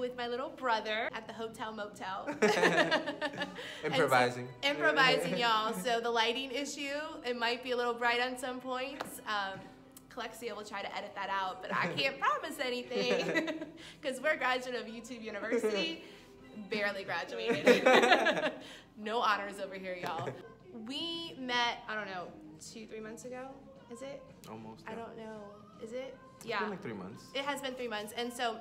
with my little brother at the hotel motel. Improvising. So, improvising, y'all. So the lighting issue, it might be a little bright on some points. Alexia will try to edit that out, but I can't promise anything because we're graduate of YouTube University, barely graduated. No honors over here, y'all. We met, I don't know, 2-3 months ago, is it? Almost. Yeah. I don't know. Is it? Yeah. It's been like 3 months. It has been 3 months. And so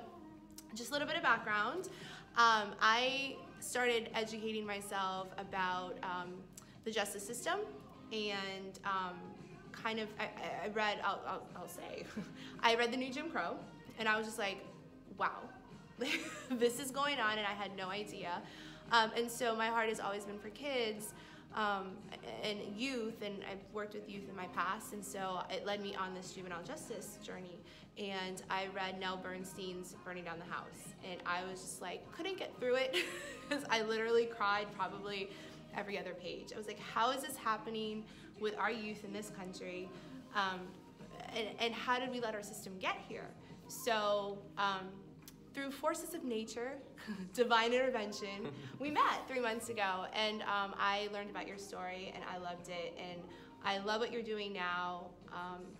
just a little bit of background. I started educating myself about the justice system and kind of, I read, I'll say, I read The New Jim Crow, and I was just like, wow, this is going on, and I had no idea. And so my heart has always been for kids and youth, and I've worked with youth in my past, and so it led me on this juvenile justice journey. And I read Nell Bernstein's Burning Down the House, and I was just like, couldn't get through it, because I literally cried probably every other page. I was like, how is this happening with our youth in this country, and how did we let our system get here? So through forces of nature, divine intervention, we met 3 months ago, and I learned about your story, and I loved it, and I love what you're doing now,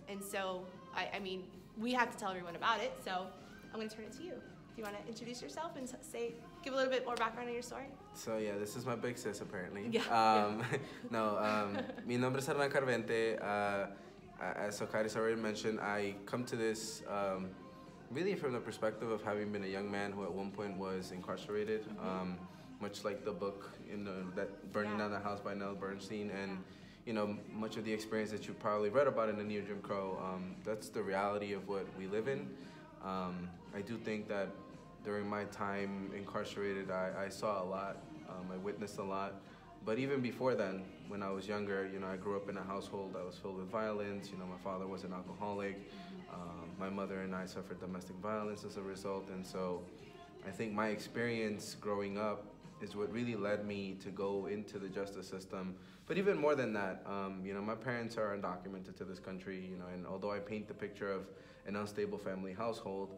and so, I mean, we have to tell everyone about it, so I'm going to turn it to you. Do you want to introduce yourself and give a little bit more background on your story? So yeah, this is my big sis apparently. Yeah. Mi nombre es Hernan Carvente. As Okaris already mentioned, I come to this really from the perspective of having been a young man who at one point was incarcerated, much like the book that Burning Down the House by Nell Bernstein, and you know, much of the experience that you probably read about in The New Jim Crow, that's the reality of what we live in. I do think that during my time incarcerated, I saw a lot, I witnessed a lot. But even before then, when I was younger, you know, I grew up in a household that was filled with violence. You know, my father was an alcoholic. My mother and I suffered domestic violence as a result. And so I think my experience growing up is what really led me to go into the justice system. But even more than that, you know, my parents are undocumented to this country, you know, and although I paint the picture of an unstable family household,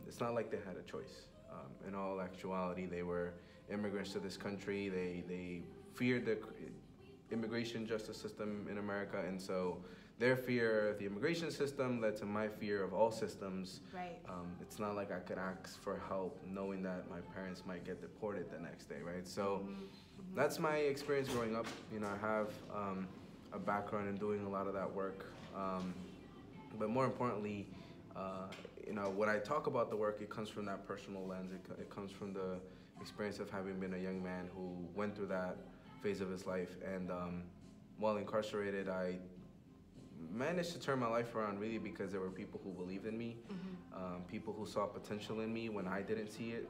it's not like they had a choice. In all actuality, they were immigrants to this country. They feared the immigration justice system in America, and so their fear of the immigration system led to my fear of all systems. Right. It's not like I could ask for help knowing that my parents might get deported the next day, right? So that's my experience growing up. You know, I have a background in doing a lot of that work. But more importantly, you know, when I talk about the work, it comes from that personal lens. It comes from the experience of having been a young man who went through that phase of his life. And while incarcerated, I managed to turn my life around really because there were people who believed in me, people who saw potential in me when I didn't see it,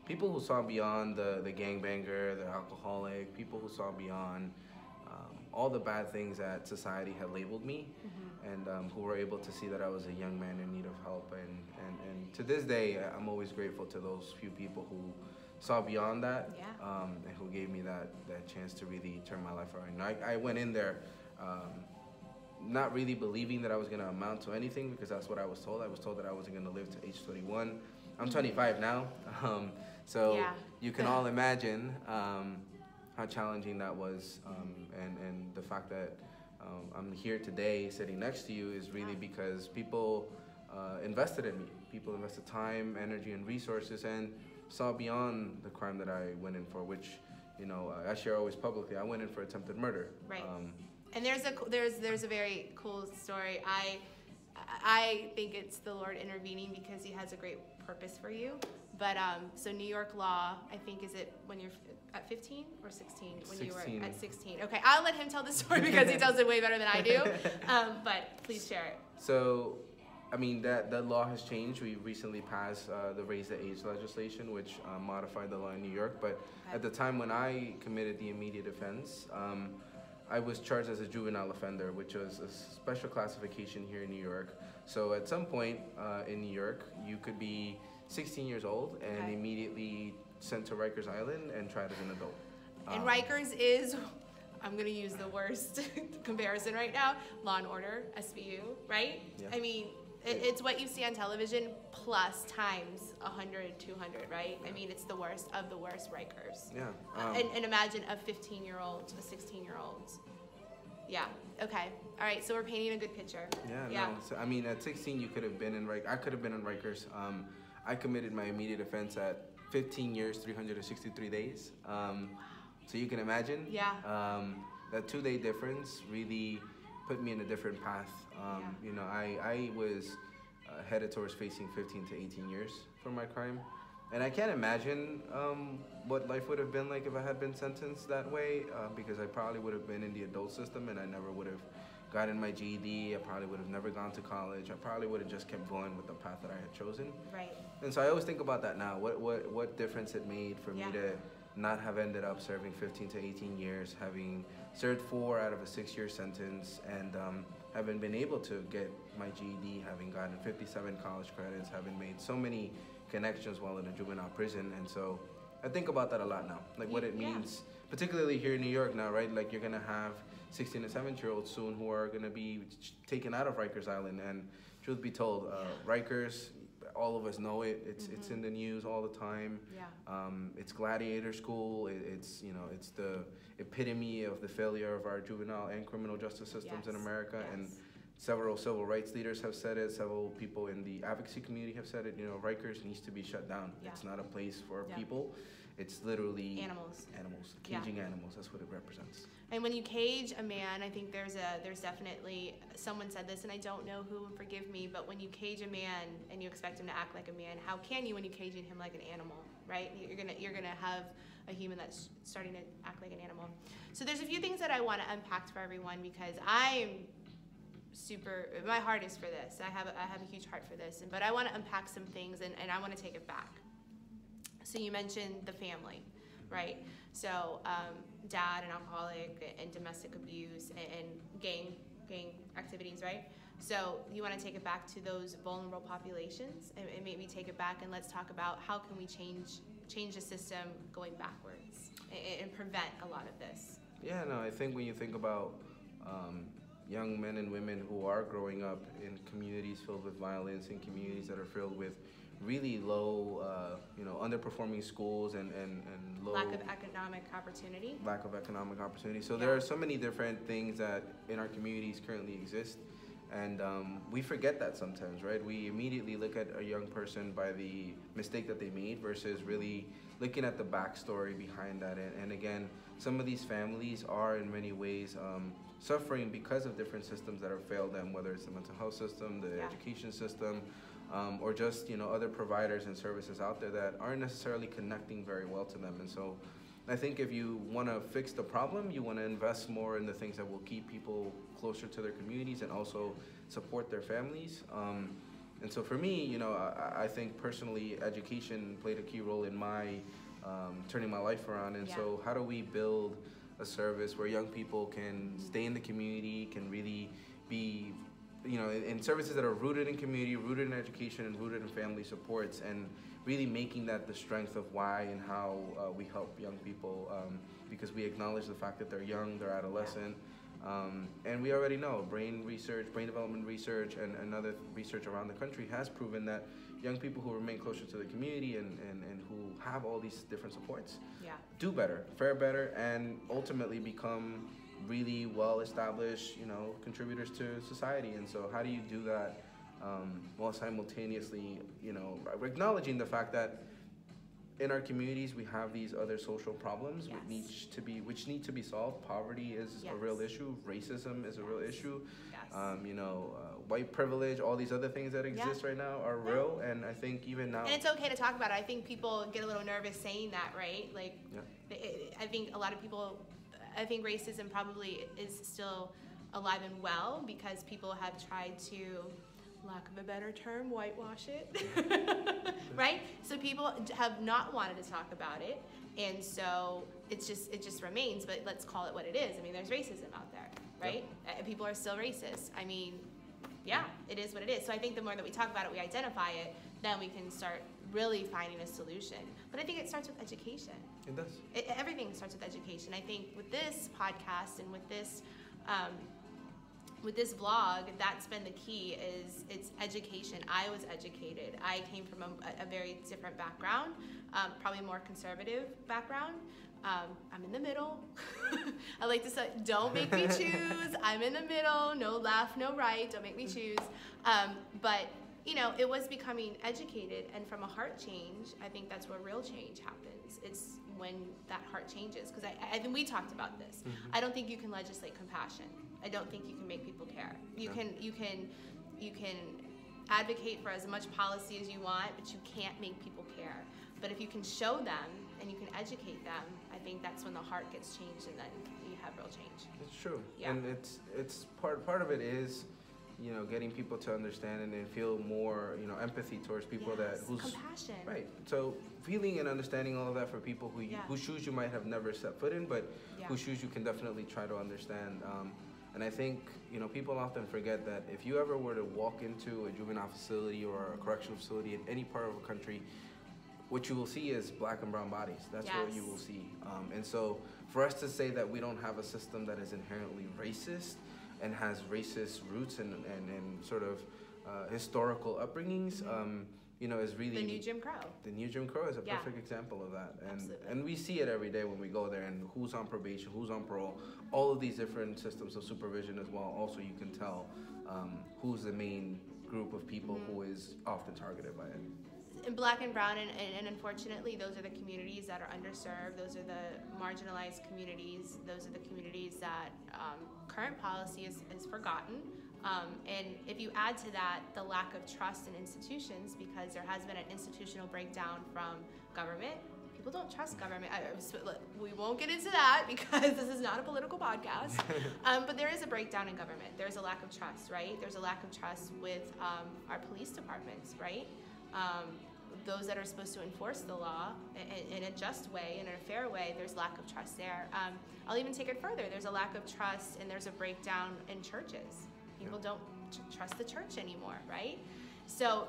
people who saw beyond the gangbanger, the alcoholic, people who saw beyond all the bad things that society had labeled me, and who were able to see that I was a young man in need of help. And to this day, I'm always grateful to those few people who saw beyond that, and who gave me that chance to really turn my life around. I went in there not really believing that I was going to amount to anything, because that's what I was told. I was told that I wasn't going to live to age 21. I'm 25 now, so you can all imagine how challenging that was, and the fact that I'm here today sitting next to you is really because people invested in me. People invested time, energy, and resources, and saw beyond the crime that I went in for, which, you know, I share always publicly. I went in for attempted murder. Right. And there's a very cool story. I think it's the Lord intervening because He has a great purpose for you. But so New York law, I think, is it when you're at 15 or 16? When 16. You were at 16. Okay, I'll let him tell the story because he tells it way better than I do. But please share it. So, I mean, that law has changed. We recently passed the Raise the Age legislation, which modified the law in New York. But at the time when I committed the immediate offense, I was charged as a juvenile offender, which was a special classification here in New York. So at some point in New York, you could be 16 years old and immediately sent to Rikers Island and tried as an adult. And Rikers is, I'm going to use the worst comparison right now, Law and Order, SVU, right? Yeah. I mean, it's what you see on television plus times 100, 200, right? I mean, it's the worst of the worst Rikers. Yeah. And imagine a 15-year-old, a 16-year-old. Yeah. Okay. All right. So we're painting a good picture. Yeah. No. So I mean, at 16, you could have been in Rikers. I could have been in Rikers. I committed my immediate offense at 15 years, 363 days. So you can imagine. Yeah. That 2-day difference really put me in a different path. You know, I was headed towards facing 15 to 18 years for my crime. And I can't imagine what life would have been like if I had been sentenced that way, because I probably would have been in the adult system and I never would have gotten my GED. I probably would have never gone to college. I probably would have just kept going with the path that I had chosen. Right. And so I always think about that now. What difference it made for me to not have ended up serving 15 to 18 years, having served 4 out of a 6-year sentence, and having been able to get my GED, having gotten 57 college credits, having made so many connections while in a juvenile prison. And so I think about that a lot now, like what it means, particularly here in New York now, right? Like you're gonna have 16 and 17-year-olds soon who are gonna be taken out of Rikers Island. And truth be told, Rikers, all of us know it. It's in the news all the time. Yeah. It's gladiator school. It's it's the epitome of the failure of our juvenile and criminal justice systems in America. And several civil rights leaders have said it. Several people in the advocacy community have said it. You know, Rikers needs to be shut down. It's not a place for people. It's literally animals. Caging animals. That's what it represents. And when you cage a man, I think there's definitely, someone said this, and I don't know who, forgive me, but when you cage a man and you expect him to act like a man, how can you when you're caging him like an animal, right? You're gonna have a human that's starting to act like an animal. So there's a few things that I want to unpack for everyone, because my heart is for this. I have a huge heart for this, but I want to unpack some things, and I want to take it back. So you mentioned the family, right? So dad, an alcoholic, and domestic abuse, and gang activities, right? So you want to take it back to those vulnerable populations, and maybe take it back, and let's talk about how can we change the system going backwards and prevent a lot of this. Yeah, no, I think when you think about young men and women who are growing up in communities filled with violence, in communities that are filled with really low, underperforming schools and low lack of economic opportunity. So there are so many different things that in our communities currently exist, and we forget that sometimes, right? We immediately look at a young person by the mistake that they made versus really looking at the backstory behind that. And again, some of these families are in many ways suffering because of different systems that have failed them, whether it's the mental health system, the education system, or just other providers and services out there that aren't necessarily connecting very well to them. And so I think if you want to fix the problem, you want to invest more in the things that will keep people closer to their communities and also support their families. And so for me, I think personally education played a key role in my turning my life around. And so how do we build a service where young people can stay in the community, can really be in services that are rooted in community, rooted in education, and rooted in family supports, and really making that the strength of why and how we help young people, because we acknowledge the fact that they're young, they're adolescent, and we already know brain development research, and other research around the country has proven that young people who remain closer to the community and who have all these different supports do better, fare better, and ultimately become really well-established, contributors to society. And so how do you do that while simultaneously, acknowledging the fact that in our communities we have these other social problems which need to be solved. Poverty is a real issue. Racism is a real issue. White privilege, all these other things that exist right now are real. And I think even now, and it's okay to talk about it. I think people get a little nervous saying that, right? Like, I think a lot of people, I think racism probably is still alive and well because people have tried to, lack of a better term, whitewash it, right? So people have not wanted to talk about it, and so it just remains. But let's call it what it is. I mean, there's racism out there, right? People are still racist. I mean, it is what it is. So I think the more that we talk about it, we identify it, then we can start really finding a solution. But I think it starts with education. It does. Everything starts with education. I think with this podcast and with this with this vlog, that's been the key, is it's education. I was educated. I came from a very different background, probably more conservative background. I'm in the middle. I like to say, don't make me choose. I'm in the middle, no left, no right, don't make me choose. But you know, it was becoming educated, and from a heart change, I think that's where real change happens. It's when that heart changes, because I think we talked about this. I don't think you can legislate compassion. I don't think you can make people care. You can advocate for as much policy as you want, but you can't make people care. But if you can show them and you can educate them, I think that's when the heart gets changed, and then you have real change. It's true. Yeah. And it's part of it is, you know, getting people to understand and then feel more, you know, empathy towards people who's compassion. Right. So feeling and understanding all of that for people whose shoes you might have never set foot in, but whose shoes you can definitely try to understand. And I think, you know, people often forget that if you ever were to walk into a juvenile facility or a correctional facility in any part of a country, what you will see is black and brown bodies. That's what you will see. And so for us to say that we don't have a system that is inherently racist and has racist roots and sort of historical upbringings, you know, is really... The new Jim Crow. The new Jim Crow is a perfect example of that. Absolutely. And we see it every day when we go there, and who's on probation, who's on parole, all of these different systems of supervision as well. Also, you can tell who's the main group of people who is often targeted by it. In black and brown, and unfortunately, those are the communities that are underserved. Those are the marginalized communities. Those are the communities that current policy is forgotten. And if you add to that the lack of trust in institutions, because there has been an institutional breakdown from government. People don't trust government. We won't get into that because this is not a political podcast. But there is a breakdown in government. There's a lack of trust, right? There's a lack of trust with our police departments, right? Those that are supposed to enforce the law in a just way, in a fair way, there's lack of trust there. I'll even take it further. There's a lack of trust, and there's a breakdown in churches. People don't trust the church anymore, right? So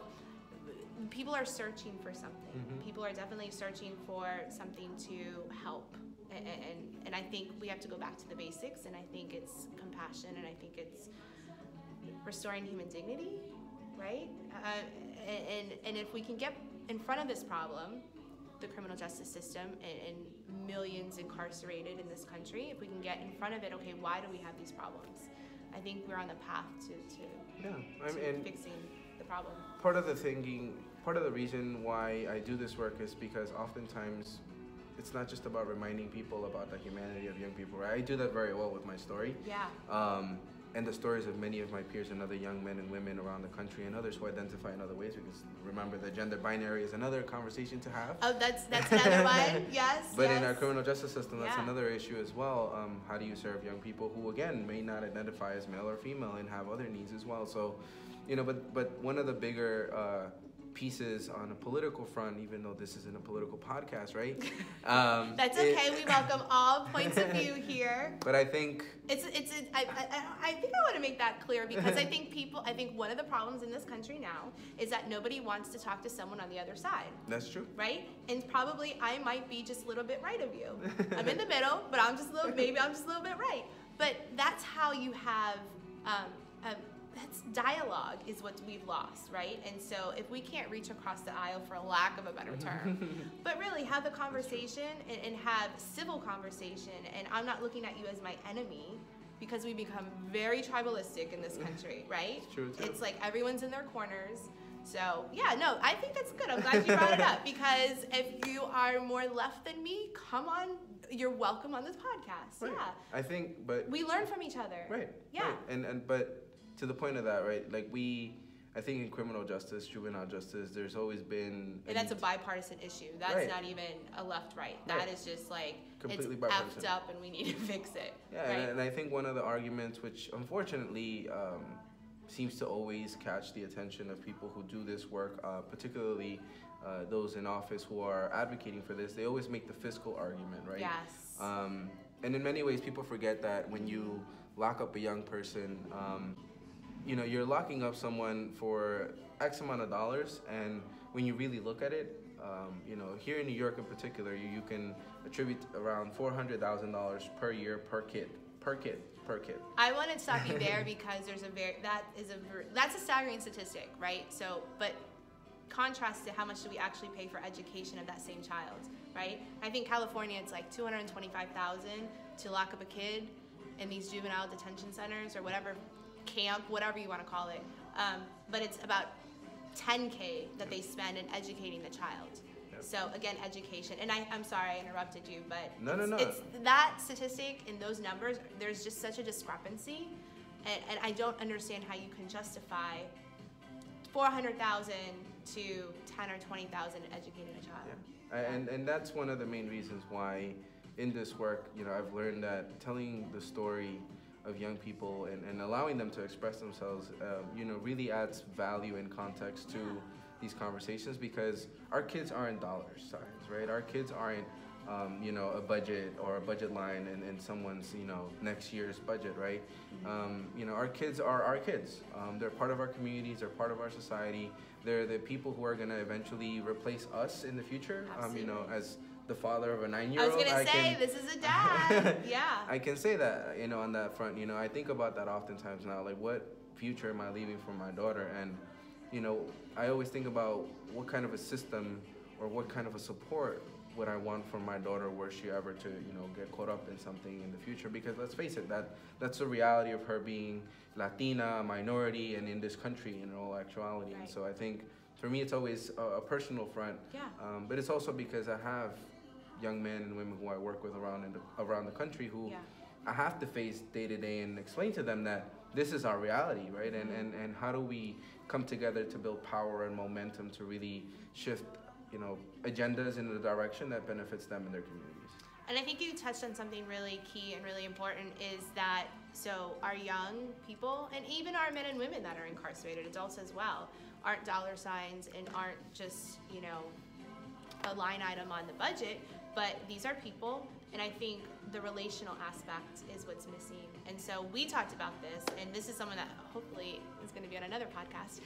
people are searching for something. People are definitely searching for something to help. And I think we have to go back to the basics, and I think it's compassion, and I think it's restoring human dignity, right? And if we can get in front of this problem, the criminal justice system and millions incarcerated in this country, if we can get in front of it, okay, why do we have these problems? I think we're on the path to fixing the problem. Part of the reason why I do this work is because oftentimes it's not just about reminding people about the humanity of young people, right? I do that very well with my story. Yeah. And the stories of many of my peers and other young men and women around the country, and others who identify in other ways, because remember, the gender binary is another conversation to have. Oh, that's another one. Yes. But in our criminal justice system, that's another issue as well. How do you serve young people who, again, may not identify as male or female and have other needs as well? So, you know, but one of the bigger pieces on a political front, even though this isn't a political podcast, right? That's okay. We welcome all points of view here. But I think I think I want to make that clear, because I think one of the problems in this country now is that nobody wants to talk to someone on the other side. That's true. Right? And probably I might be just a little bit right of you. I'm in the middle, but maybe I'm just a little bit right. But that's how you have that's dialogue is what we've lost, right? And so if we can't reach across the aisle, for lack of a better term, but really have the conversation and have civil conversation, and I'm not looking at you as my enemy, because we become very tribalistic in this country, right? It's true, too. It's like everyone's in their corners. So yeah, no, I think that's good. I'm glad you brought it up, because if you are more left than me, come on, you're welcome on this podcast. Right. Yeah. I think, but we learn from each other. Right. Yeah. Right. But to the point of that, right? Like I think in criminal justice, juvenile justice, there's always been... And that's a bipartisan issue. That's not even a left-right. That is just like, completely it's bipartisan. effed up and we need to fix it. Yeah, right? and I think one of the arguments, which unfortunately seems to always catch the attention of people who do this work, particularly those in office who are advocating for this, they always make the fiscal argument, right? Yes. And in many ways, people forget that when you lock up a young person, you know, you're locking up someone for X amount of dollars, and when you really look at it, you know, here in New York in particular, you can attribute around $400,000 per year per kid. per kid. I want to stop you there because that's a staggering statistic, right? So, but contrast to how much do we actually pay for education of that same child, right? I think California, it's like $225,000 to lock up a kid in these juvenile detention centers or whatever camp, whatever you want to call it. But it's about $10K that they spend in educating the child. So again, education. And I'm sorry I interrupted you, but no. It's that statistic and those numbers, there's just such a discrepancy. And I don't understand how you can justify $400,000 to $10,000 or $20,000 in educating a child. Yeah. And that's one of the main reasons why in this work, I've learned that telling the story of young people and allowing them to express themselves, really adds value and context to these conversations, because our kids aren't dollar signs, right? Our kids aren't, a budget or a budget line in someone's, next year's budget, right? Our kids are our kids. They're part of our communities. They're part of our society. They're the people who are going to eventually replace us in the future. As the father of a 9-year-old. I was going to say, this is a dad. Yeah. I can say that, on that front. I think about that oftentimes now. Like, what future am I leaving for my daughter? And, I always think about what kind of a system or what kind of a support would I want from my daughter were she ever to, get caught up in something in the future. Because let's face it, that's the reality of her being Latina, minority, and in this country in all actuality. Right. And so I think, for me, it's always a personal front. Yeah. But it's also because I have young men and women who I work with around the country who I have to face day to day and explain to them that this is our reality, right? And how do we come together to build power and momentum to really shift, agendas in the direction that benefits them and their communities. And I think you touched on something really key and really important, is that our young people, and even our men and women that are incarcerated, adults as well, aren't dollar signs and aren't just, a line item on the budget, but these are people, and I think the relational aspect is what's missing. And so we talked about this, and this is someone that hopefully is going to be on another podcast,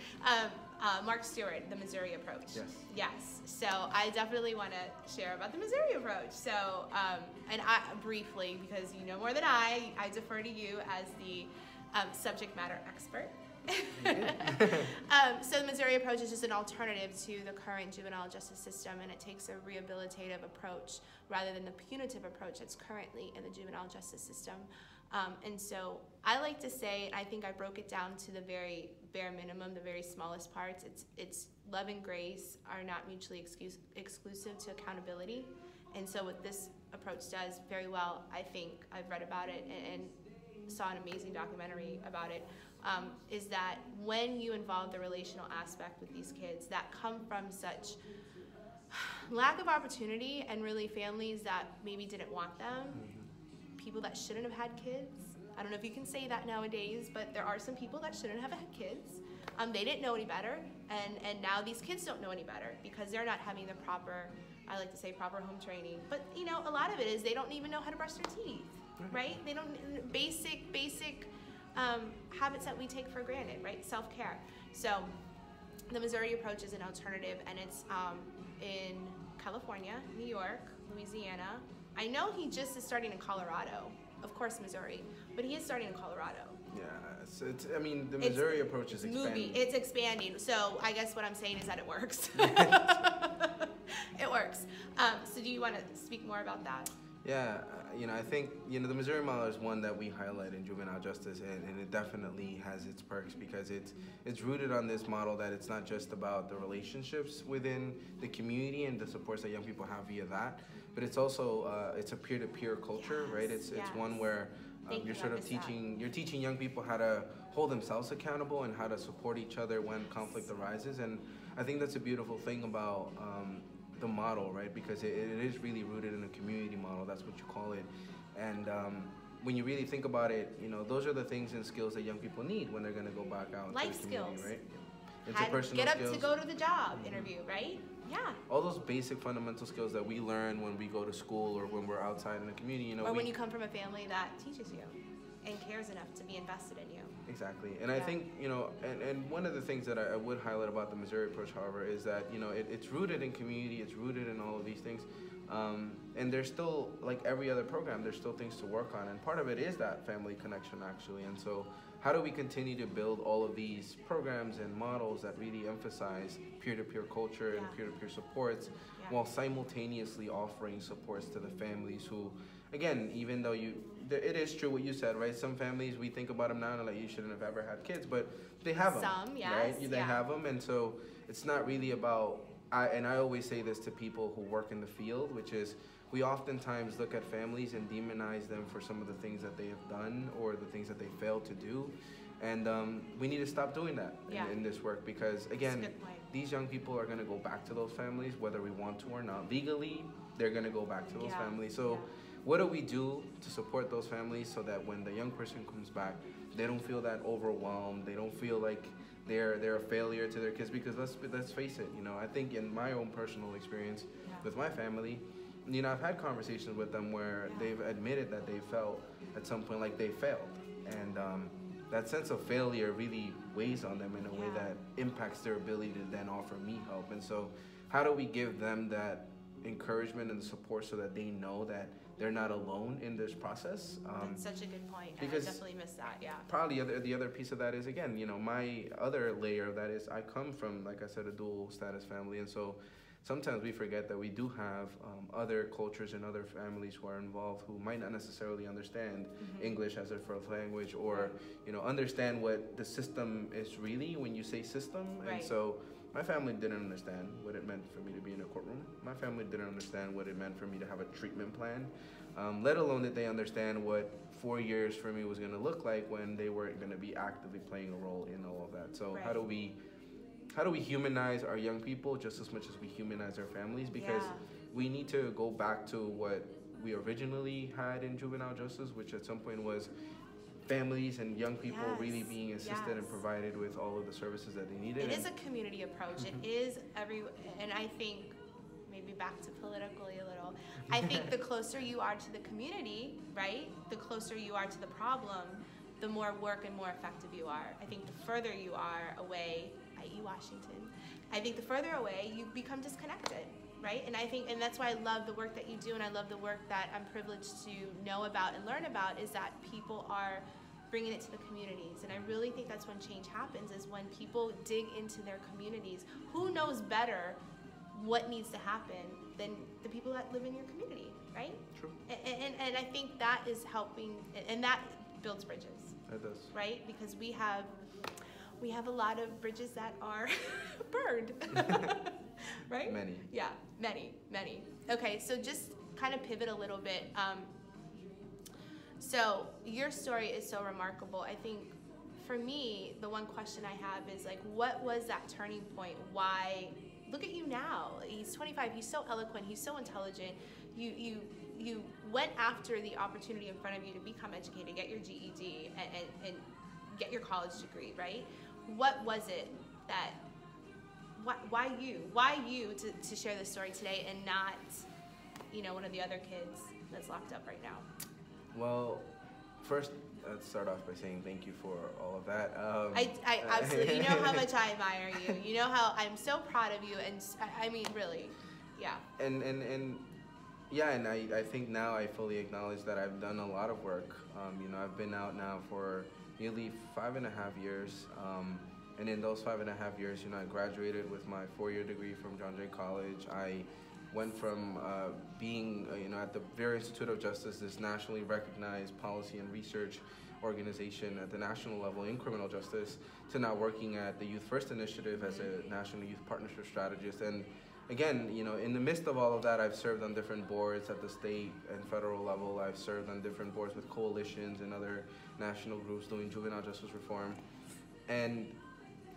Mark Stewart, the Missouri approach. Yes. So I definitely want to share about the Missouri approach. So, and I briefly, because you know more than I defer to you as the subject matter expert. So the Missouri approach is just an alternative to the current juvenile justice system, and it takes a rehabilitative approach rather than the punitive approach that's currently in the juvenile justice system. And so I like to say, I think I broke it down to the very bare minimum, the very smallest parts. It's love and grace are not mutually exclusive to accountability. And so what this approach does very well, I think I've read about it and saw an amazing documentary about it, is that when you involve the relational aspect with these kids that come from such lack of opportunity, and really families that maybe didn't want them, people that shouldn't have had kids. I don't know if you can say that nowadays, but there are some people that shouldn't have had kids. They didn't know any better, and now these kids don't know any better because they're not having the proper, I like to say, proper home training. But a lot of it is they don't even know how to brush their teeth, right? They don't, basic habits that we take for granted, right? Self-care. So the Missouri approach is an alternative, and it's in California, New York, Louisiana. I know he just is starting in Colorado, of course Missouri, but he is starting in Colorado. Yeah, the Missouri approach is expanding. It's expanding, so I guess what I'm saying is that it works. It works. So do you want to speak more about that? Yeah, I think, the Missouri model is one that we highlight in juvenile justice, and it definitely has its perks because it's rooted on this model that it's not just about the relationships within the community and the supports that young people have via that, but it's also, it's a peer-to-peer culture, right? It's one where you're sort of teaching young people how to hold themselves accountable and how to support each other when conflict arises, and I think that's a beautiful thing about the model, right? Because it is really rooted in a community model. That's what you call it. And when you really think about it, those are the things and skills that young people need when they're going to go back out life to the community, skills, right? Interpersonal get up skills. to go to the job interview, right? Yeah. All those basic fundamental skills that we learn when we go to school or when we're outside in the community, or when you come from a family that teaches you and cares enough to be invested in you. Exactly. And I think, and one of the things that I would highlight about the Missouri approach, however, is that, it's rooted in community, it's rooted in all of these things, And there's still, like every other program, there's still things to work on. And part of it is that family connection, actually. And so how do we continue to build all of these programs and models that really emphasize peer-to-peer culture and peer-to-peer supports while simultaneously offering supports to the families who, again, even though it is true what you said, right? Some families, we think about them now and like, you shouldn't have ever had kids, but they have them. Some, yes. Right? They have them. And so it's not really about, and I always say this to people who work in the field, which is we oftentimes look at families and demonize them for some of the things that they have done or the things that they failed to do. And we need to stop doing that in this work, because, again, these young people are going to go back to those families whether we want to or not. Legally, they're going to go back to those families. So what do we do to support those families so that when the young person comes back, they don't feel that overwhelmed, they don't feel like they're a failure to their kids? Because let's face it, I think in my own personal experience with my family, I've had conversations with them where they've admitted that they felt at some point like they failed. And that sense of failure really weighs on them in a way that impacts their ability to then offer me help. And so how do we give them that encouragement and support so that they know that they're not alone in this process? That's such a good point. And I definitely missed that, Probably the other piece of that is, again, my other layer of that is I come from, like I said, a dual status family. And so sometimes we forget that we do have other cultures and other families who are involved who might not necessarily understand English as their first language, or understand what the system is really when you say system. And so my family didn't understand what it meant for me to be in a courtroom. My family didn't understand what it meant for me to have a treatment plan, let alone did they understand what 4 years for me was going to look like when they weren't going to be actively playing a role in all of that. So how do we humanize our young people just as much as we humanize our families? Because we need to go back to what we originally had in juvenile justice, which at some point was families and young people really being assisted and provided with all of the services that they needed. It is a community approach. It is and I think, maybe back to politically a little, I think the closer you are to the community, right, the closer you are to the problem, the more work and more effective you are. I think the further you are away, i.e. Washington, I think the further away you become disconnected, right? And that's why I love the work that you do, and I love the work that I'm privileged to know about and learn about, is that people are bringing it to the communities. And I really think that's when change happens, is when people dig into their communities. Who knows better what needs to happen than the people that live in your community, right? True. And I think that is helping, and that builds bridges. It does. Right? Because we have a lot of bridges that are burned, right? Many. Yeah, many. Okay, so just kind of pivot a little bit. So your story is so remarkable. I think for me, the one question I have is, like, what was that turning point? Why? Look at you now. He's 25. He's so eloquent. He's so intelligent. You went after the opportunity in front of you to become educated, get your GED, and get your college degree, right? What was it that, why you to share this story today and not, one of the other kids that's locked up right now? Well, first, let's start off by saying thank you for all of that. I absolutely, you know how much I admire you. You know how I'm so proud of you, and I mean, really, yeah. And I think now I fully acknowledge that I've done a lot of work. I've been out now for nearly 5.5 years. And in those 5.5 years, I graduated with my 4-year degree from John Jay College. I went from being, at the Vera Institute of Justice, this nationally recognized policy and research organization at the national level in criminal justice, to now working at the Youth First Initiative as a national youth partnership strategist. And again, in the midst of all of that, I've served on different boards at the state and federal level. I've served on different boards with coalitions and other national groups doing juvenile justice reform. And,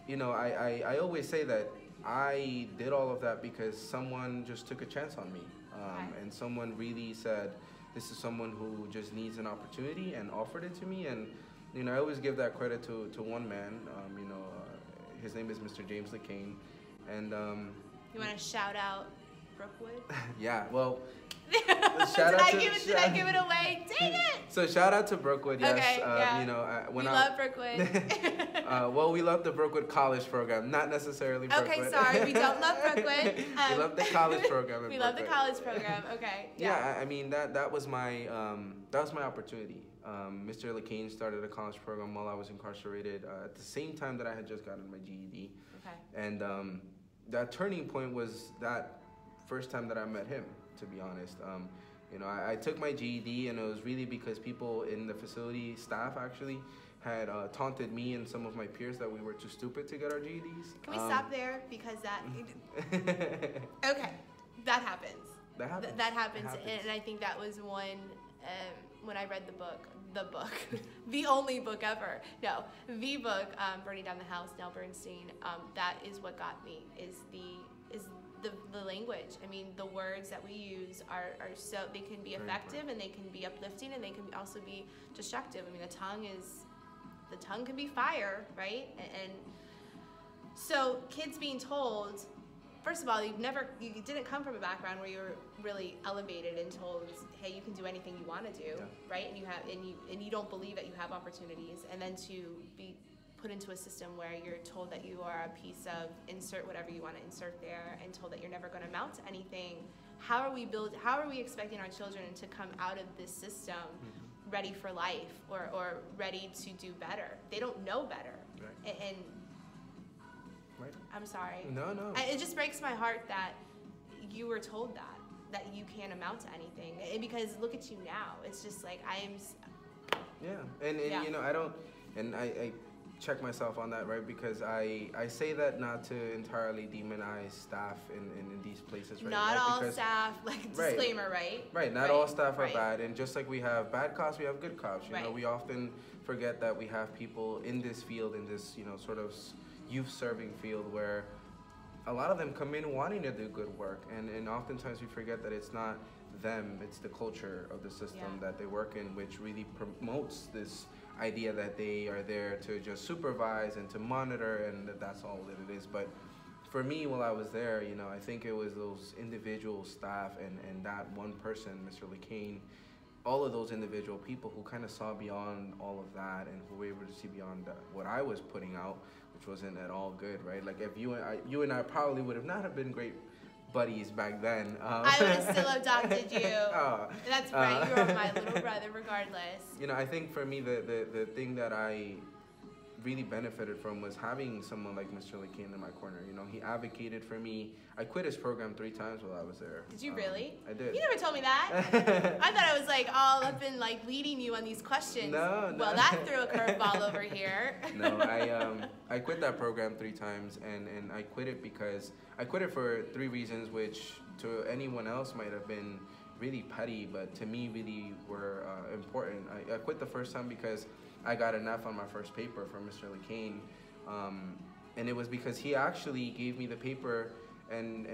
I always say that I did all of that because someone just took a chance on me. And someone really said, this is someone who just needs an opportunity, and offered it to me. And, I always give that credit to one man. His name is Mr. James LeCain. And you want to shout out Brookwood? Yeah, well, Shout out to did I give it away? Dang it! So shout out to Brookwood. Yes, Okay, yeah. you know, we love Brookwood. Well, we love the Brookwood College program, not necessarily Brookwood. Okay, sorry, we don't love Brookwood. We love the college program. We love the college program. Okay. Yeah, I mean that was my opportunity. Mr. LeCain started a college program while I was incarcerated at the same time that I had just gotten my GED. Okay. And that turning point was that first time that I met him, to be honest. You know, I took my GED, and it was really because people in the facility, staff actually, had taunted me and some of my peers that we were too stupid to get our GEDs. Can we stop there? Because that... Okay, that happens. That happens. That happens. And I think that was one... when I read the book, the only book ever. No, the book, Burning Down the House, Nell Bernstein. That is what got me. Is the language. I mean, the words that we use are so, they can be effective and they can be uplifting and they can also be destructive. I mean, the tongue can be fire, right? And so kids being told, first of all, you didn't come from a background where you were really elevated and told, hey, you can do anything you want to do, right? And you don't believe that you have opportunities, and then to be put into a system where you're told that you are a piece of insert whatever you want to insert there, and told that you're never going to amount to anything. How are we expecting our children to come out of this system ready for life or ready to do better? They don't know better. Right. And right. I'm sorry. No. It just breaks my heart that you were told that you can't amount to anything. And because look at you now. It's just like Yeah, and you know, I don't, and I check myself on that, right? Because I say that not to entirely demonize staff in these places, right? Not all staff, like disclaimer, right? Right, not all staff are bad, and just like we have bad cops, we have good cops. You know, we often forget that we have people in this field, in this, you know, sort of youth serving field, where a lot of them come in wanting to do good work, and oftentimes we forget that it's not them, it's the culture of the system that they work in, which really promotes this idea that they are there to just supervise and to monitor, and that's all that it is. But for me, while I was there, you know, I think it was those individual staff and that one person, Mr. LeCain, all of those individual people who kind of saw beyond all of that and who were able to see beyond what I was putting out, which wasn't at all good, right? Like if you and I probably would have not have been great buddies back then. I would have still adopted you. That's right. You were my little brother, regardless. You know, I think for me, the thing that I really benefited from was having someone like Mr. LeCain in my corner. You know, he advocated for me. I quit his program 3 times while I was there. Did you really? I did. You never told me that. I thought I was like all up in like leading you on these questions. No. Well, that threw a curveball over here. No, I quit that program 3 times, and I quit it because I quit it for 3 reasons, which to anyone else might have been really petty, but to me really were important. I quit the first time because I got an F on my first paper from Mr. LeCain, and it was because he actually gave me the paper, and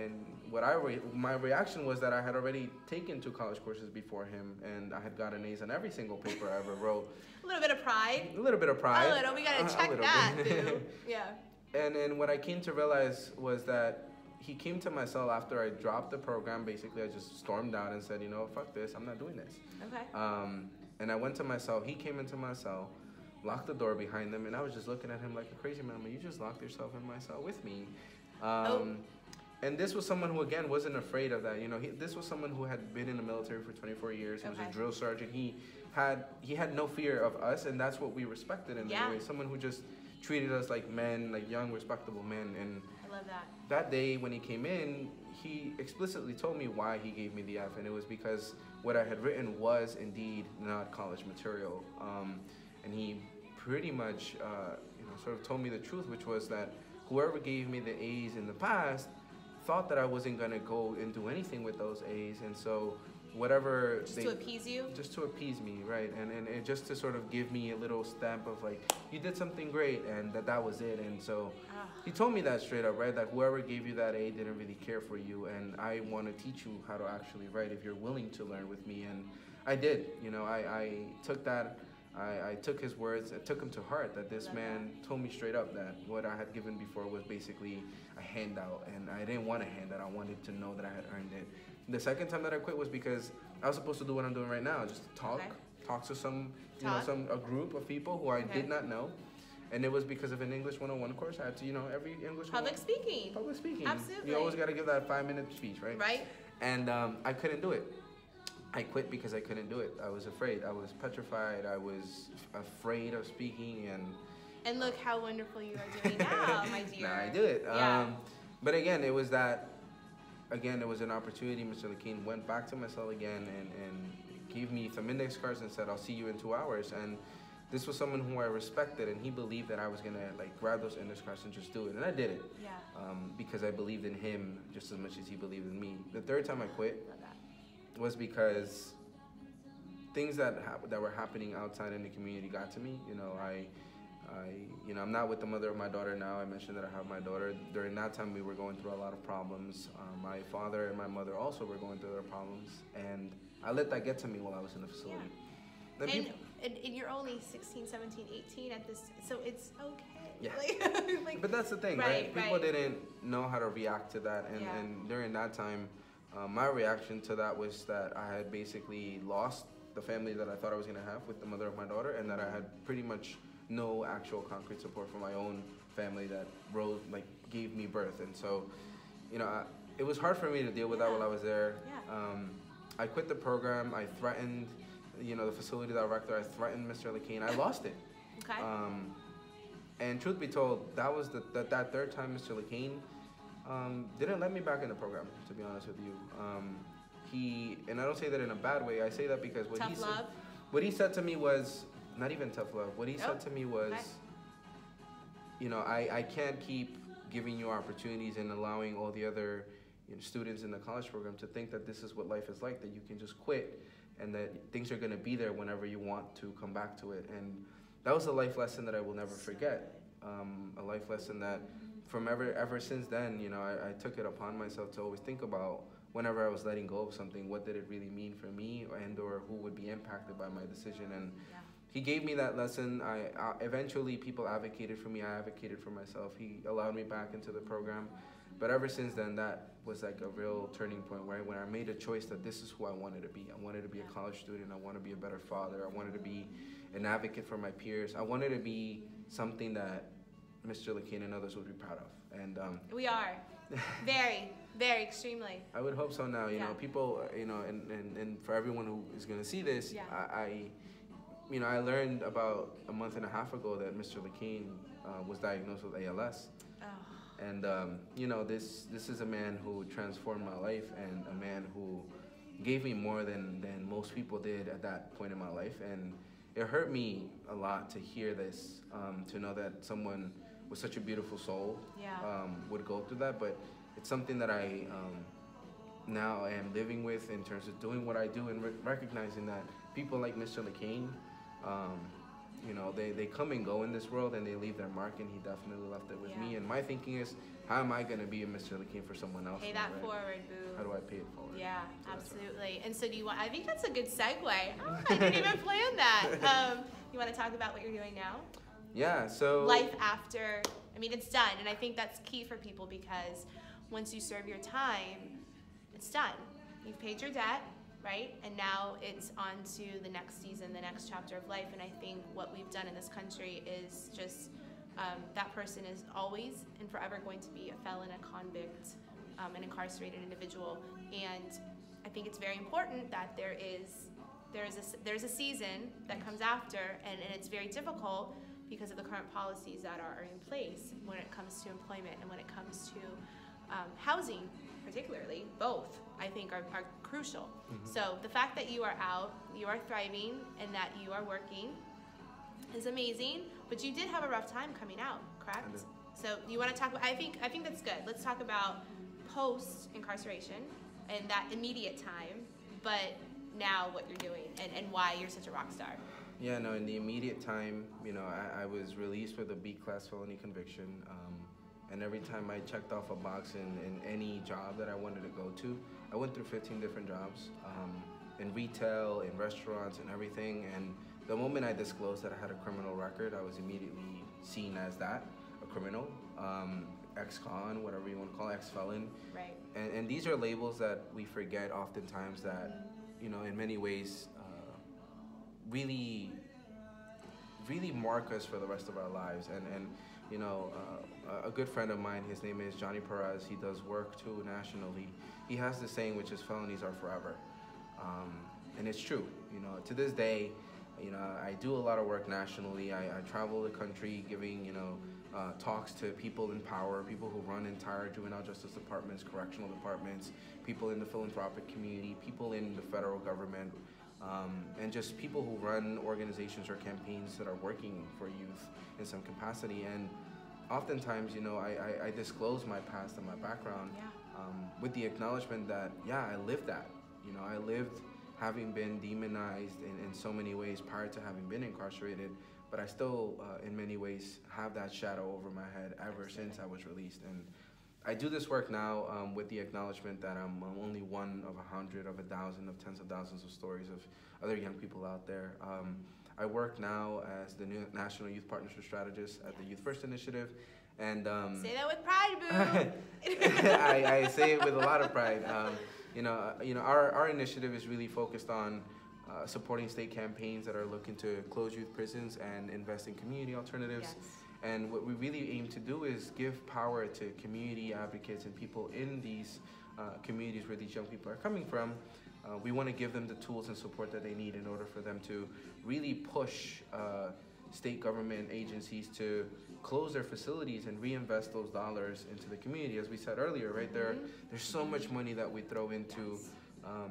my reaction was that I had already taken 2 college courses before him, and I had gotten A's on every single paper I ever wrote. A little bit of pride. A little bit of pride. A little. We gotta check that, boo. Yeah. And what I came to realize was that he came to my cell after I dropped the program. Basically, I just stormed out and said, you know, fuck this, I'm not doing this. Okay. And I went to my cell. He came into my cell, locked the door behind him, and I was just looking at him like a crazy man. You just locked yourself in my cell with me. And this was someone who, again, wasn't afraid of that. You know, this was someone who had been in the military for 24 years. He was a drill sergeant. He had no fear of us, and that's what we respected in a way. Someone who just treated us like men, like young, respectable men. And I love that. That day when he came in, he explicitly told me why he gave me the F, and it was because what I had written was indeed not college material. And he pretty much, sort of told me the truth, which was that whoever gave me the A's in the past thought that I wasn't gonna go and do anything with those A's, and so whatever to appease you? Just to appease me, right? And just to sort of give me a little stamp of like, you did something great, and that was it. And so he told me that straight up, right? That whoever gave you that A didn't really care for you, and I want to teach you how to actually write if you're willing to learn with me. And I did. You know, I took that I took his words, I took him to heart, that this man told me straight up that what I had given before was basically a handout, and I didn't want a handout. I wanted to know that I had earned it. The second time that I quit was because I was supposed to do what I'm doing right now, just talk to some, a group of people who I did not know. And it was because of an English 101 course. I had to, every English Public speaking. Absolutely. You always got to give that 5-minute speech, right? Right. And I couldn't do it. I quit because I couldn't do it. I was afraid. I was petrified. I was afraid of speaking. And look how wonderful you are doing now, my dear. Now I do it. Yeah. But again, it was that. Again, it was an opportunity. Mr. Lakeen went back to my cell again and gave me some index cards and said, "I'll see you in 2 hours." And this was someone who I respected, and he believed that I was gonna grab those index cards and just do it, and I did it. Yeah. Because I believed in him just as much as he believed in me. The third time I quit was because things that were happening outside in the community got to me. I'm not with the mother of my daughter now. I mentioned that I have my daughter. During that time, we were going through a lot of problems. My father and my mother also were going through their problems, and I let that get to me while I was in the facility. Yeah. And you're only 16, 17, 18 at this, so it's okay. Yeah. But that's the thing, right? People didn't know how to react to that, and during that time, my reaction to that was that I had basically lost the family that I thought I was going to have with the mother of my daughter, and that I had pretty much no actual concrete support from my own family that gave me birth. And so, it was hard for me to deal with that while I was there. Yeah. I quit the program. I threatened, the facility director. I threatened Mr. Lakeen. I lost it. Okay. And truth be told, that was that third time Mr. Lakeen didn't let me back in the program, to be honest with you. And I don't say that in a bad way. I say that because what he said to me was, not even tough love. What he said to me was, I can't keep giving you opportunities and allowing all the other students in the college program to think that this is what life is like, that you can just quit and that things are going to be there whenever you want to come back to it. And that was a life lesson that I will never forget. A life lesson that ever since then, I took it upon myself to always think about, whenever I was letting go of something, what did it really mean for me, or who would be impacted by my decision. And he gave me that lesson. Eventually, people advocated for me. I advocated for myself. He allowed me back into the program. But ever since then, that was a real turning point, right? When I made a choice that this is who I wanted to be. I wanted to be a college student. I wanted to be a better father. I wanted to be an advocate for my peers. I wanted to be something that Mr. Lakeen and others would be proud of. And we are. Very, very, extremely. I would hope so now. People, and for everyone who is going to see this, I learned about a month and a half ago that Mr. Lakeen was diagnosed with ALS. Oh. And, this is a man who transformed my life, and a man who gave me more than most people did at that point in my life. And it hurt me a lot to hear this, to know that someone with such a beautiful soul would go through that. But it's something that I now am living with in terms of doing what I do, and recognizing that people like Mr. Lakeen, they come and go in this world, and they leave their mark, and he definitely left it with me. And my thinking is, how am I going to be a Mr. Lakeen for someone else? Pay that forward, boo. How do I pay it forward? Yeah, so absolutely. And so I think that's a good segue. Oh, I didn't even plan that. You want to talk about what you're doing now? Yeah, so... Life after, it's done. And I think that's key for people, because once you serve your time, it's done. You've paid your debt, right? And now it's on to the next season, the next chapter of life. And I think what we've done in this country is just that person is always and forever going to be a felon, a convict, an incarcerated individual. And I think it's very important that there's a season that comes after, and it's very difficult because of the current policies that are in place when it comes to employment and when it comes to housing, particularly. Both, I think, are crucial. Mm-hmm. So the fact that you are out, you are thriving, and that you are working is amazing. But you did have a rough time coming out, correct? So you want to talk about, I think that's good. Let's talk about post-incarceration and that immediate time, but now what you're doing and why you're such a rock star. Yeah, no, in the immediate time, I was released with a B-class felony conviction. And every time I checked off a box in any job that I wanted to go to, I went through 15 different jobs in retail, in restaurants, and everything. And the moment I disclosed that I had a criminal record, I was immediately seen as that, a criminal, ex-con, whatever you want to call it, ex-felon. Right. And these are labels that we forget oftentimes that, you know, in many ways, really mark us for the rest of our lives. And you know, a good friend of mine, his name is Johnny Perez, he does work too nationally. He has this saying, which is felonies are forever. And it's true, you know, to this day, you know, I do a lot of work nationally. I travel the country giving, you know, talks to people in power, people who run entire juvenile justice departments, correctional departments, people in the philanthropic community, people in the federal government, and just people who run organizations or campaigns that are working for youth in some capacity. And oftentimes, you know, I disclose my past and my background with the acknowledgement that, yeah, I lived that. You know, I lived having been demonized in so many ways prior to having been incarcerated, but I still, in many ways, have that shadow over my head ever since I was released. And I do this work now with the acknowledgement that I'm only one of 100, of 1,000, of tens of thousands of stories of other young people out there. I work now as the new National Youth Partnership Strategist at the Youth First Initiative. And say that with pride, boo. I say it with a lot of pride. You know, our initiative is really focused on supporting state campaigns that are looking to close youth prisons and invest in community alternatives. Yes. And what we really aim to do is give power to community advocates and people in these communities where these young people are coming from. We want to give them the tools and support that they need in order for them to really push state government agencies to close their facilities and reinvest those dollars into the community. As we said earlier, right, there's so much money that we throw into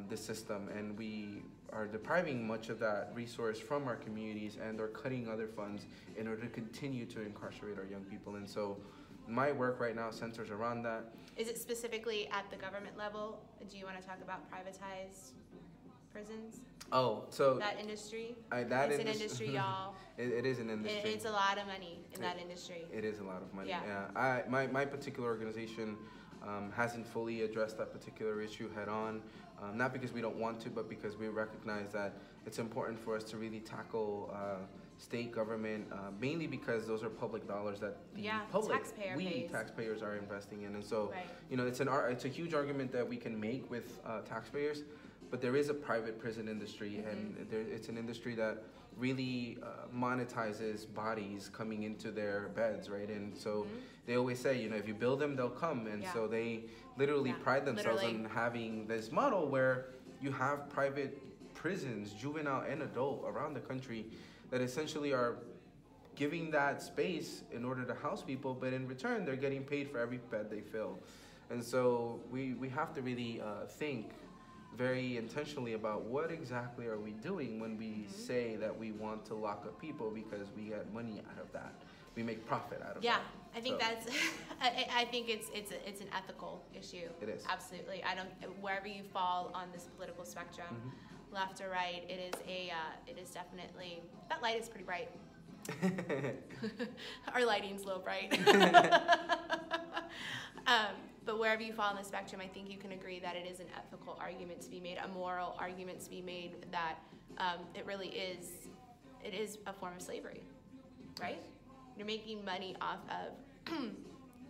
the system, and we are depriving much of that resource from our communities and are cutting other funds in order to continue to incarcerate our young people. And so my work right now centers around that. Is it specifically at the government level? Do you want to talk about privatized prisons? Oh, so that industry? It's an industry, y'all. It is an industry. It's a lot of money in that industry. It is a lot of money. Yeah. My particular organization hasn't fully addressed that particular issue head on. Not because we don't want to, but because we recognize that it's important for us to really tackle state government, mainly because those are public dollars that the public, taxpayers are investing in. And so, you know, it's a huge argument that we can make with taxpayers, but there is a private prison industry, and it's an industry that really monetizes bodies coming into their beds, right? And so they always say, you know, if you build them, they'll come. And so they literally pride themselves on having this model where you have private prisons, juvenile and adult, around the country that essentially are giving that space in order to house people, but in return, they're getting paid for every bed they fill. And so we have to really think very intentionally about what exactly are we doing when we say that we want to lock up people because we get money out of that. We make profit out of that. Yeah, I think that's. I think it's an ethical issue. It is. Absolutely. Wherever you fall on this political spectrum, left or right, it is definitely, that light is pretty bright. Our lighting's low bright. But wherever you fall on the spectrum, I think you can agree that it is an ethical argument to be made, a moral argument to be made, that it really is, it is a form of slavery, right? You're making money off of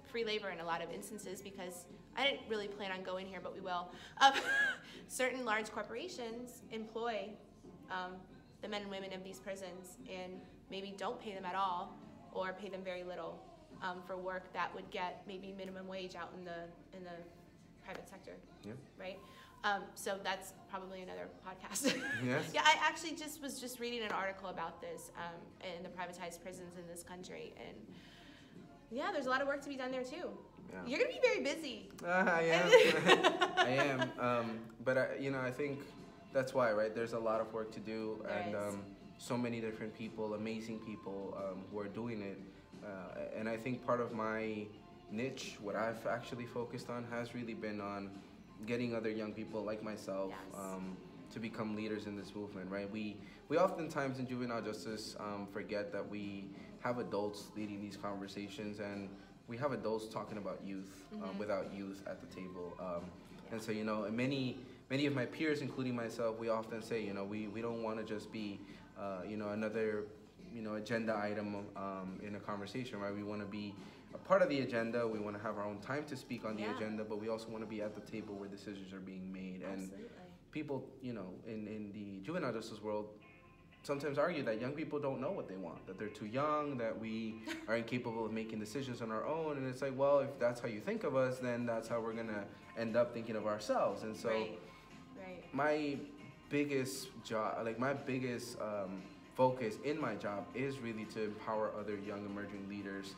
free labor in a lot of instances, because I didn't really plan on going here, but we will. Certain large corporations employ the men and women of these prisons and maybe don't pay them at all, or pay them very little for work that would get maybe minimum wage out in the private sector. Yeah. Right. So that's probably another podcast. Yes. Yeah, I actually was just reading an article about this in the privatized prisons in this country, and yeah, there's a lot of work to be done there too. Yeah. You're gonna be very busy. I am. I am. But you know, I think that's why, right? There's a lot of work to do, and so many different people, amazing people, who are doing it. And I think part of my niche, what I've actually focused on, has really been on getting other young people like myself to become leaders in this movement, right? We oftentimes in juvenile justice forget that we have adults leading these conversations, and we have adults talking about youth without youth at the table. And so, you know, many of my peers, including myself, we often say, you know, we don't want to just be another agenda item in a conversation, right? We want to be a part of the agenda. We want to have our own time to speak on the agenda, but we also want to be at the table where decisions are being made. Absolutely. And people, in the juvenile justice world, sometimes argue that young people don't know what they want, that they're too young, that we are incapable of making decisions on our own. And it's like, well, if that's how you think of us, then that's how we're going to end up thinking of ourselves. And so Right. my biggest job, like my biggest focus in my job is really to empower other young emerging leaders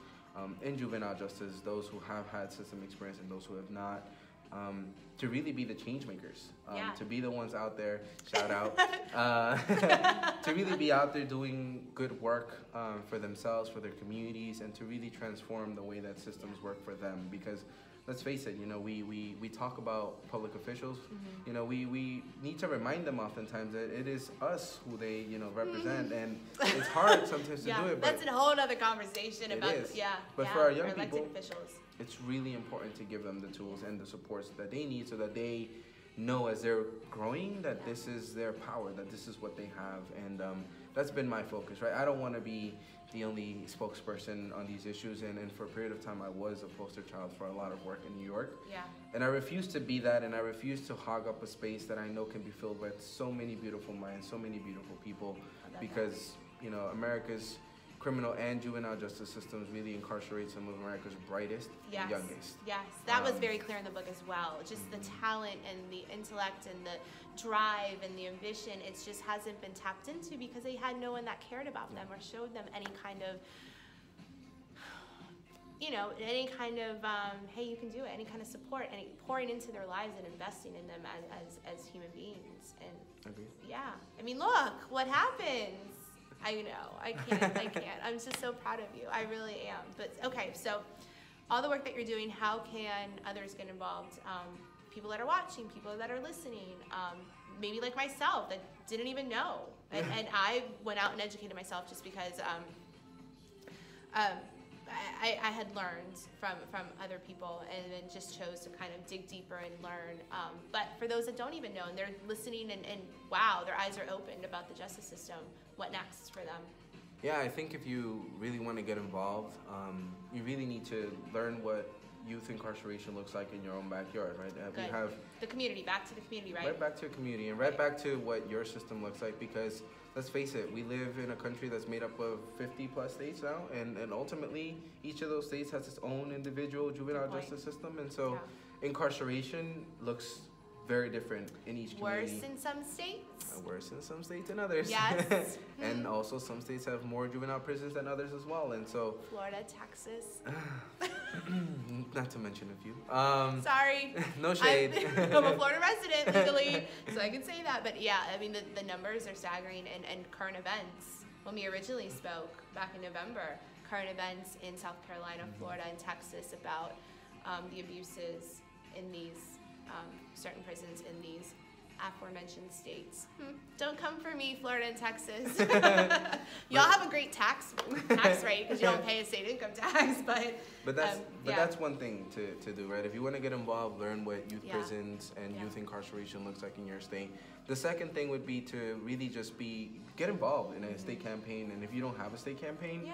in juvenile justice, those who have had system experience and those who have not, to really be the change makers, to be the ones out there, shout out, to really be out there doing good work for themselves, for their communities, and to really transform the way that systems work for them. Because let's face it, we talk about public officials, we need to remind them oftentimes that it is us who they, represent, and it's hard sometimes to do it. That's a whole other conversation about, But for our young elected people, officials, it's really important to give them the tools and the supports that they need so that they know as they're growing that this is their power, that this is what they have. And that's been my focus, right? I don't want to be the only spokesperson on these issues, and for a period of time I was a poster child for a lot of work in New York. And I refuse to be that, and I refuse to hog up a space that I know can be filled with so many beautiful minds, so many beautiful people, because America's criminal and juvenile justice systems really incarcerate some of America's brightest and youngest. Yes, that was very clear in the book as well. Just the talent and the intellect and the drive and the ambition, it just hasn't been tapped into because they had no one that cared about them or showed them any kind of, hey, you can do it, any kind of support, and pouring into their lives and investing in them as human beings. And I mean, look what happens. I know, I can't. I'm just so proud of you. I really am. But okay, so all the work that you're doing, how can others get involved? People that are watching, people that are listening, maybe like myself that didn't even know. And I went out and educated myself just because I had learned from other people and then just chose to kind of dig deeper and learn. But for those that don't even know and they're listening and wow, their eyes are opened about the justice system, what next for them? Yeah, I think if you really want to get involved, you really need to learn what youth incarceration looks like in your own backyard, right? Good. We have the community, back to the community, right? Right back to a community and right back to what your system looks like, because let's face it, we live in a country that's made up of 50 plus states now, and ultimately each of those states has its own individual juvenile justice system, and so incarceration looks very different in each community. Worse in some states? Worse in some states than others. Yes. And also some states have more juvenile prisons than others as well, and so Florida, Texas. not to mention a few. Sorry. No shade. I'm a Florida resident legally, so I can say that. But yeah, I mean, the numbers are staggering, and current events. When we originally spoke back in November, current events in South Carolina, Florida, and Texas about the abuses in these certain prisons in these aforementioned states. Don't come for me, Florida and Texas. Y'all have a great tax rate because you don't pay a state income tax, but that's one thing to do, right? If you want to get involved, learn what youth prisons and youth incarceration looks like in your state. The second thing would be to really just get involved in a state campaign, and if you don't have a state campaign,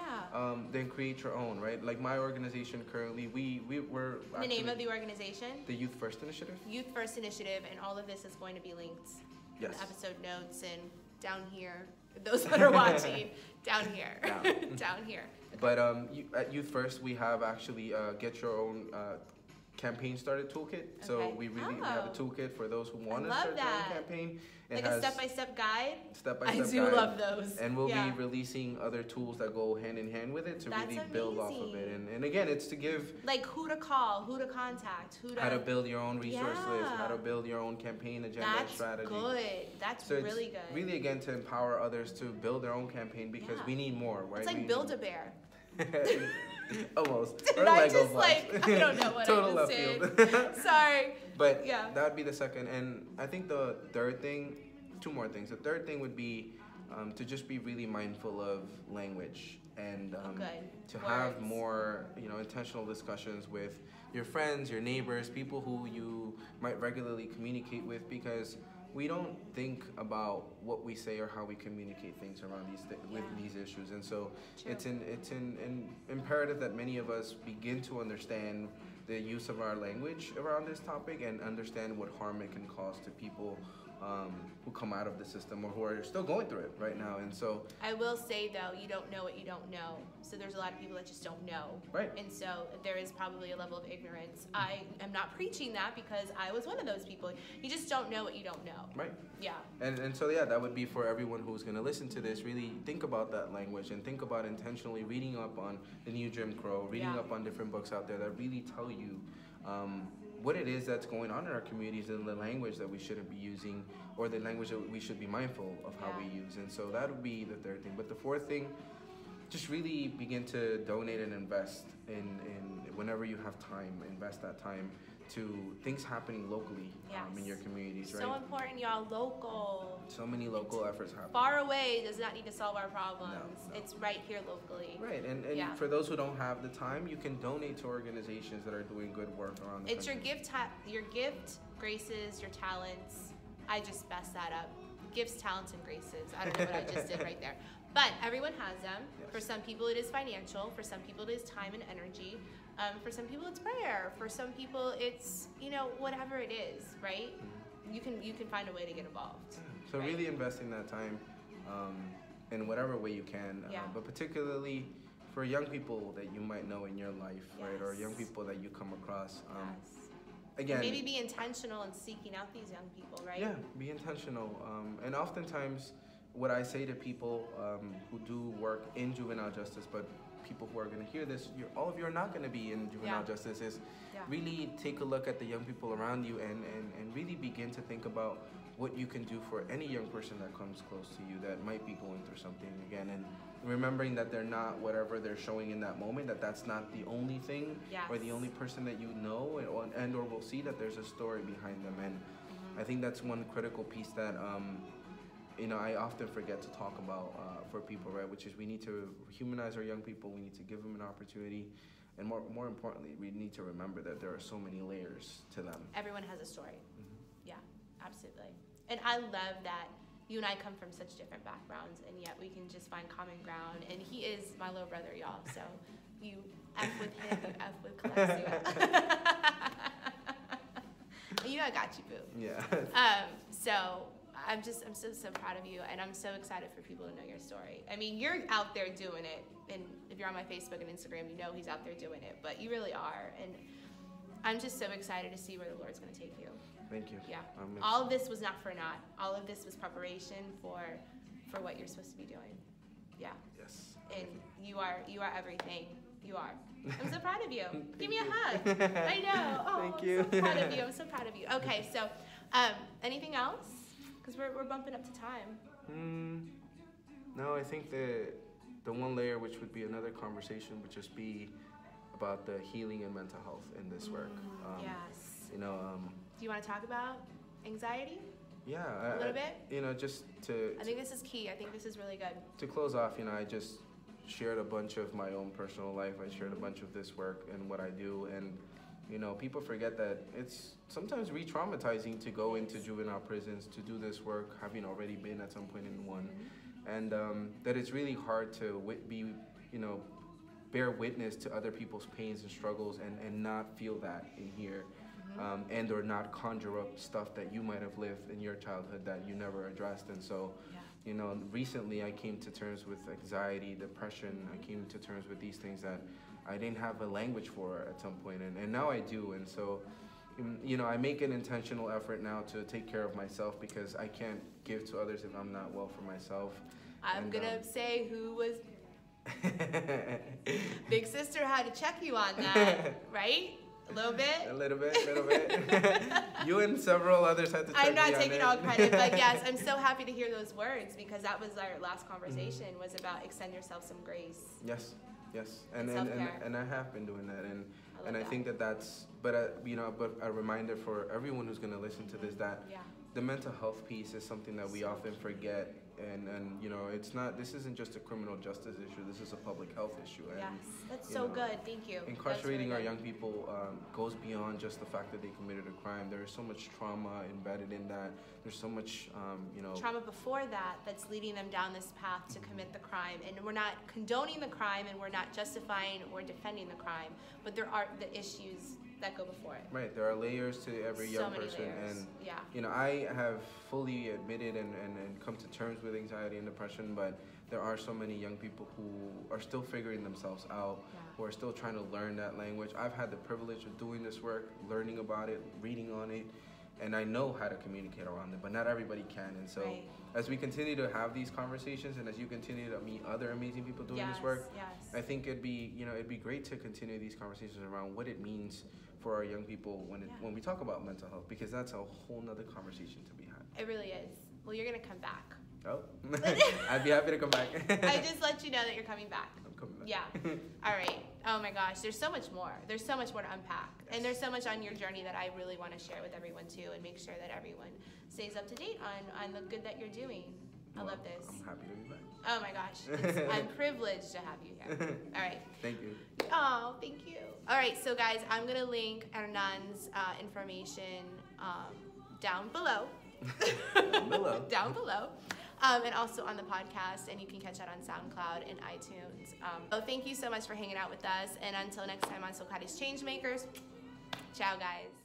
then create your own, right? Like my organization currently, we're the name of the organization? The Youth First Initiative. Youth First Initiative, and all of this is going to be linked in the episode notes and down here. Those that are watching, down here, down here. Okay. But at Youth First, we have actually get your own campaign started toolkit. So we have a toolkit for those who want to start their own campaign. It like a step-by-step guide? Step-by-step I do love those. And we'll be releasing other tools that go hand in hand with it to really build off of it. And again, it's to give... Like who to call, who to contact, how to build your own resource list, how to build your own campaign agenda and strategy. That's good. That's really good. Really, again, to empower others to build their own campaign because we need more, right? It's like Build-A-Bear. Almost. Did I just I don't know what Total I just did. Sorry. But that would be the second. And I think the third thing, two more things. The third thing would be to just be really mindful of language and to have more, intentional discussions with your friends, your neighbors, people who you might regularly communicate with, because we don't think about what we say or how we communicate things around with these issues. And so it's an imperative that many of us begin to understand the use of our language around this topic and understand what harm it can cause to people who come out of the system or who are still going through it right now. And so I will say though, you don't know what you don't know. So there's a lot of people that just don't know. Right. And so there is probably a level of ignorance. I am not preaching that because I was one of those people. You just don't know what you don't know. Right. Yeah. And so yeah, that would be for everyone who's going to listen to this. Really think about that language and think about intentionally reading up on the new Jim Crow, reading up on different books out there that really tell you what it is that's going on in our communities and the language that we shouldn't be using or the language that we should be mindful of how we use. And so that would be the third thing. But the fourth thing, just really begin to donate and invest in whenever you have time, invest that time to things happening locally in your communities, right? So important, y'all, local. So many local efforts happen. Far away does not need to solve our problems. No. It's right here locally. Right, and for those who don't have the time, you can donate to organizations that are doing good work around the country. It's your gift, graces, your talents. I just messed that up. Gifts, talents, and graces. I don't know what I just did right there. But everyone has them. Yes. For some people it is financial. For some people it is time and energy. For some people it's prayer. For some people it's, whatever it is, right? You can find a way to get involved. So really investing that time in whatever way you can. But particularly for young people that you might know in your life, right? Or young people that you come across. Again, maybe be intentional in seeking out these young people, right? Yeah, be intentional. And oftentimes what I say to people who do work in juvenile justice, but people who are going to hear this, all of you are not going to be in juvenile justice, is really take a look at the young people around you and really begin to think about what you can do for any young person that comes close to you that might be going through something again, and remembering that they're not whatever they're showing in that moment, that's not the only thing or the only person that you know and or will see, that there's a story behind them. And I think that's one critical piece that I often forget to talk about for people, right? Which is we need to humanize our young people. We need to give them an opportunity, and more importantly, we need to remember that there are so many layers to them. Everyone has a story. Yeah, absolutely. And I love that you and I come from such different backgrounds, and yet we can just find common ground. And he is my little brother, y'all. So you F with him, you F with Calesia. I got you, boo. Yeah. So I'm so proud of you, and I'm so excited for people to know your story. I mean, you're out there doing it, and if you're on my Facebook and Instagram, you know he's out there doing it, but you really are, and I'm just so excited to see where the Lord's going to take you. Thank you. Yeah. All of this was not for naught. All of this was preparation for what you're supposed to be doing. Yeah. Yes. And you are everything. You are. I'm so proud of you. Give me a hug. I know. Oh, Thank you. I'm so proud of you. I'm so proud of you. Okay, so anything else? Because we're bumping up to time. No, I think the one layer, which would be another conversation, would just be about the healing and mental health in this work. Yes. Do you want to talk about anxiety? Yeah. A little bit? Just to... I think this is key. I think this is really good. To close off, I just shared a bunch of my own personal life. I shared a bunch of this work and what I do. And, people forget that it's sometimes re-traumatizing to go into juvenile prisons to do this work, having already been at some point in one. And that it's really hard to bear witness to other people's pains and struggles and not feel that in here. And or not conjure up stuff that you might have lived in your childhood that you never addressed. And so, recently I came to terms with anxiety, depression. I came to terms with these things that I didn't have a language for at some point, and now I do. And so, I make an intentional effort now to take care of myself, because I can't give to others if I'm not well for myself. I'm gonna say who was... Big sister had to check you on that, right? A little bit? A little bit. You and several others had to check me on it. I'm not taking all credit, but yes, I'm so happy to hear those words, because that was our last conversation, was about extend yourself some grace. Yes. And I have been doing that, and I think that's, but a reminder for everyone who's going to listen to this, that the mental health piece is something that we often forget, and you know, this isn't just a criminal justice issue, this is a public health issue. And, yes, that's so good, thank you. Incarcerating our young people goes beyond just the fact that they committed a crime. There is so much trauma embedded in that. There's so much, you know, trauma before that that's leading them down this path to commit the crime. And we're not condoning the crime, and we're not justifying or defending the crime, but there are the issues that go before it. Right, there are layers to every young person, and you know, I have fully admitted and come to terms with anxiety and depression, but there are so many young people who are still figuring themselves out, who are still trying to learn that language. I've had the privilege of doing this work, learning about it, reading on it, and I know how to communicate around it, but not everybody can. And so as we continue to have these conversations, and as you continue to meet other amazing people doing this work, I think it'd be great to continue these conversations around what it means for our young people when we talk about mental health, because that's a whole nother conversation to be had. It really is. Well, you're gonna come back. Oh, I'd be happy to come back. I just let you know that you're coming back. I'm coming back. Yeah. All right. Oh my gosh, there's so much more. There's so much more to unpack. And there's so much on your journey that I really want to share with everyone too, and make sure that everyone stays up to date on the good that you're doing. I love this. I'm happy to be back. Oh my gosh. I'm privileged to have you here. All right. Thank you. Oh, thank you. All right, so guys, I'm going to link Hernan's information down below. Down below. And also on the podcast, and you can catch that on SoundCloud and iTunes. So thank you so much for hanging out with us, and until next time on Socrates Changemakers, ciao guys.